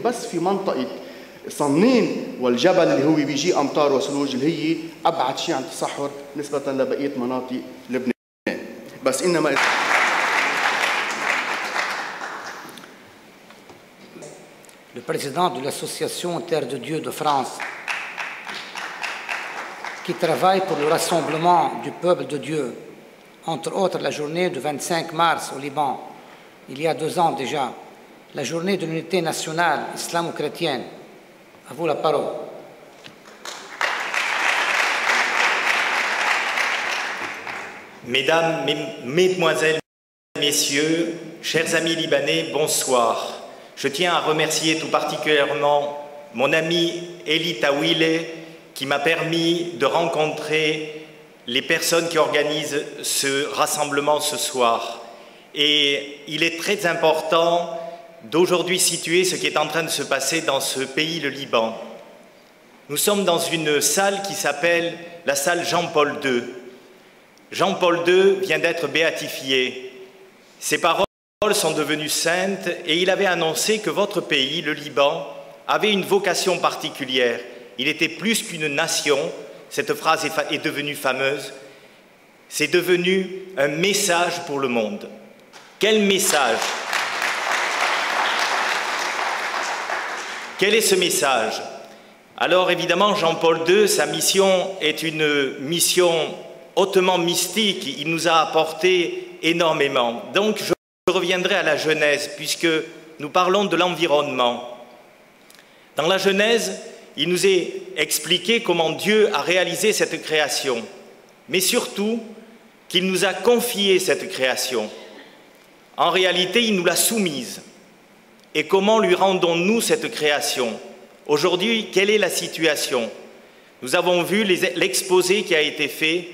بس في منطقة صنين والجبل اللي هو بيجي أمطار وثلوج اللي هي أبعد شيء عن التصحر نسبة لبقية مناطق لبنان. بس إنما Le président de l'association Terre de Dieu de France, qui travaille pour le rassemblement du peuple de Dieu, entre autres la journée du 25 mars au Liban, il y a 2 ans déjà, la journée de l'unité nationale islamo-chrétienne. À vous la parole. Mesdames, Mesdemoiselles, Messieurs, chers amis libanais, bonsoir. Je tiens à remercier tout particulièrement mon ami Elie Tawile qui m'a permis de rencontrer les personnes qui organisent ce rassemblement ce soir. Et il est très important d'aujourd'hui situer ce qui est en train de se passer dans ce pays, le Liban. Nous sommes dans une salle qui s'appelle la salle Jean-Paul II. Jean-Paul II vient d'être béatifié. Ses paroles sont devenues saintes et il avait annoncé que votre pays, le Liban, avait une vocation particulière. Il était plus qu'une nation, cette phrase est devenue fameuse, c'est devenu un message pour le monde. Quel message? Quel est ce message? Alors évidemment, Jean-Paul II, sa mission est une mission hautement mystique, il nous a apporté énormément. Donc je reviendrai à la Genèse, puisque nous parlons de l'environnement. Dans la Genèse, il nous est expliqué comment Dieu a réalisé cette création, mais surtout qu'il nous a confié cette création. En réalité, il nous l'a soumise. Et comment lui rendons-nous cette création? Aujourd'hui, quelle est la situation? Nous avons vu l'exposé qui a été fait,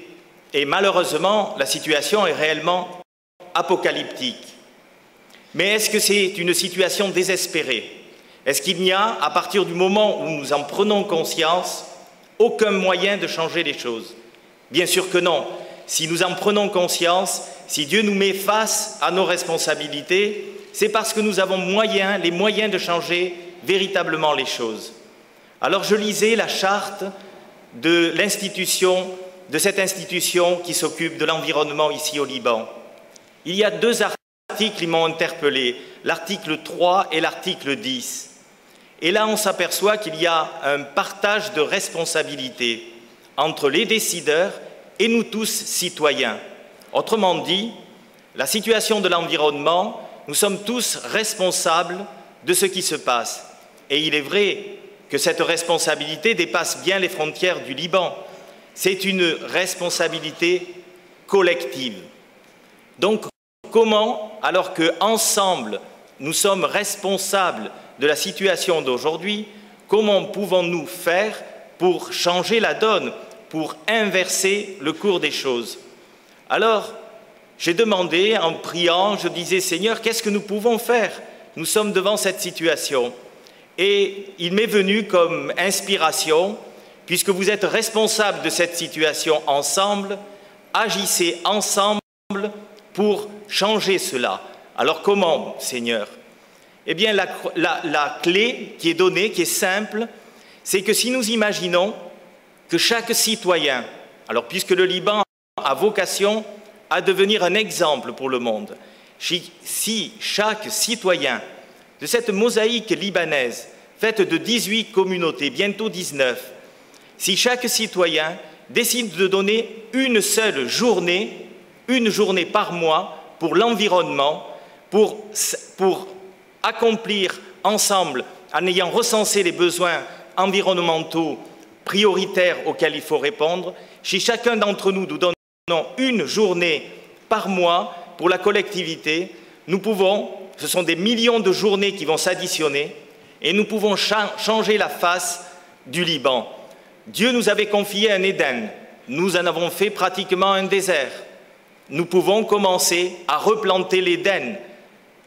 et malheureusement, la situation est réellement apocalyptique. Mais est-ce que c'est une situation désespérée? Est-ce qu'il n'y a, à partir du moment où nous en prenons conscience, aucun moyen de changer les choses? Bien sûr que non. Si nous en prenons conscience, si Dieu nous met face à nos responsabilités, c'est parce que nous avons les moyens de changer véritablement les choses. Alors je lisais la charte de cette institution qui s'occupe de l'environnement ici au Liban. Il y a 2 articles qui m'ont interpellé, l'article 3 et l'article 10. Et là, on s'aperçoit qu'il y a un partage de responsabilités entre les décideurs et nous tous citoyens. Autrement dit, la situation de l'environnement, nous sommes tous responsables de ce qui se passe. Et il est vrai que cette responsabilité dépasse bien les frontières du Liban. C'est une responsabilité collective. Donc, comment, alors qu'ensemble, nous sommes responsables de la situation d'aujourd'hui, comment pouvons-nous faire pour changer la donne, pour inverser le cours des choses? Alors, j'ai demandé, en priant, je disais, Seigneur, qu'est-ce que nous pouvons faire? Nous sommes devant cette situation. Et il m'est venu comme inspiration, puisque vous êtes responsables de cette situation ensemble, agissez ensemble pour changer cela. Alors comment, Seigneur? Eh bien, la clé qui est donnée, qui est simple, c'est que si nous imaginons que chaque citoyen, alors puisque le Liban a vocation à devenir un exemple pour le monde, si chaque citoyen de cette mosaïque libanaise, faite de 18 communautés, bientôt 19, si chaque citoyen décide de donner une seule journée, une journée par mois pour l'environnement, pour accomplir ensemble, en ayant recensé les besoins environnementaux prioritaires auxquels il faut répondre, si chacun d'entre nous donnons une journée par mois pour la collectivité, nous pouvons, ce sont des millions de journées qui vont s'additionner, et nous pouvons changer la face du Liban. Dieu nous avait confié un Éden, nous en avons fait pratiquement un désert. Nous pouvons commencer à replanter l'Éden.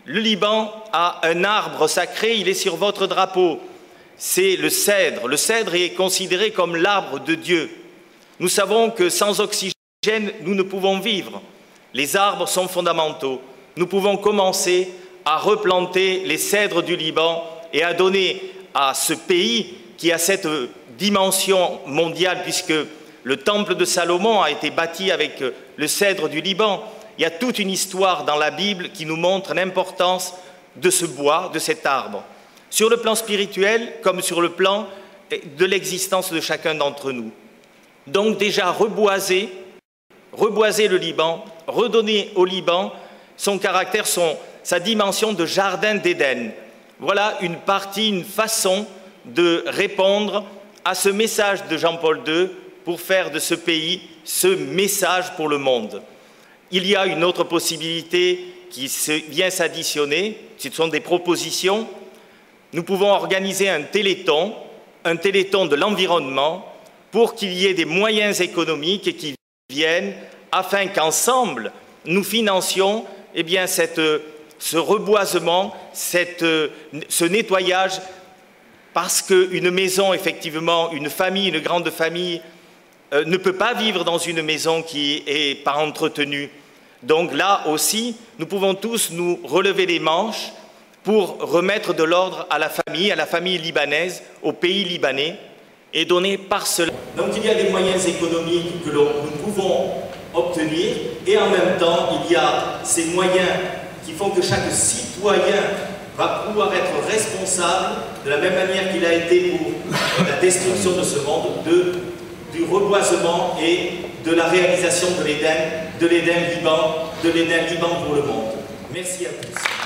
Le Liban a un arbre sacré, il est sur votre drapeau, c'est le cèdre. Le cèdre est considéré comme l'arbre de Dieu. Nous savons que sans oxygène, nous ne pouvons vivre. Les arbres sont fondamentaux. Nous pouvons commencer à replanter les cèdres du Liban et a donné à ce pays qui a cette dimension mondiale, puisque le temple de Salomon a été bâti avec le cèdre du Liban. Il y a toute une histoire dans la Bible qui nous montre l'importance de ce bois, de cet arbre, sur le plan spirituel comme sur le plan de l'existence de chacun d'entre nous. Donc déjà reboiser le Liban, redonner au Liban son caractère, sa dimension de jardin d'Éden. Voilà une partie, une façon de répondre à ce message de Jean-Paul II pour faire de ce pays ce message pour le monde. Il y a une autre possibilité qui vient s'additionner, ce sont des propositions. Nous pouvons organiser un téléthon de l'environnement pour qu'il y ait des moyens économiques qui viennent afin qu'ensemble nous financions ce reboisement, ce nettoyage, parce qu'une maison, effectivement, une famille, une grande famille, ne peut pas vivre dans une maison qui n'est pas entretenue. Donc là aussi, nous pouvons tous nous relever les manches pour remettre de l'ordre à la famille libanaise, au pays libanais, et donner par cela. Donc il y a des moyens économiques que nous pouvons obtenir, et en même temps, il y a ces moyens qui font que chaque citoyen va pouvoir être responsable, de la même manière qu'il a été pour la destruction de ce monde, du reboisement et de la réalisation de l'Éden Liban pour le monde. Merci à tous.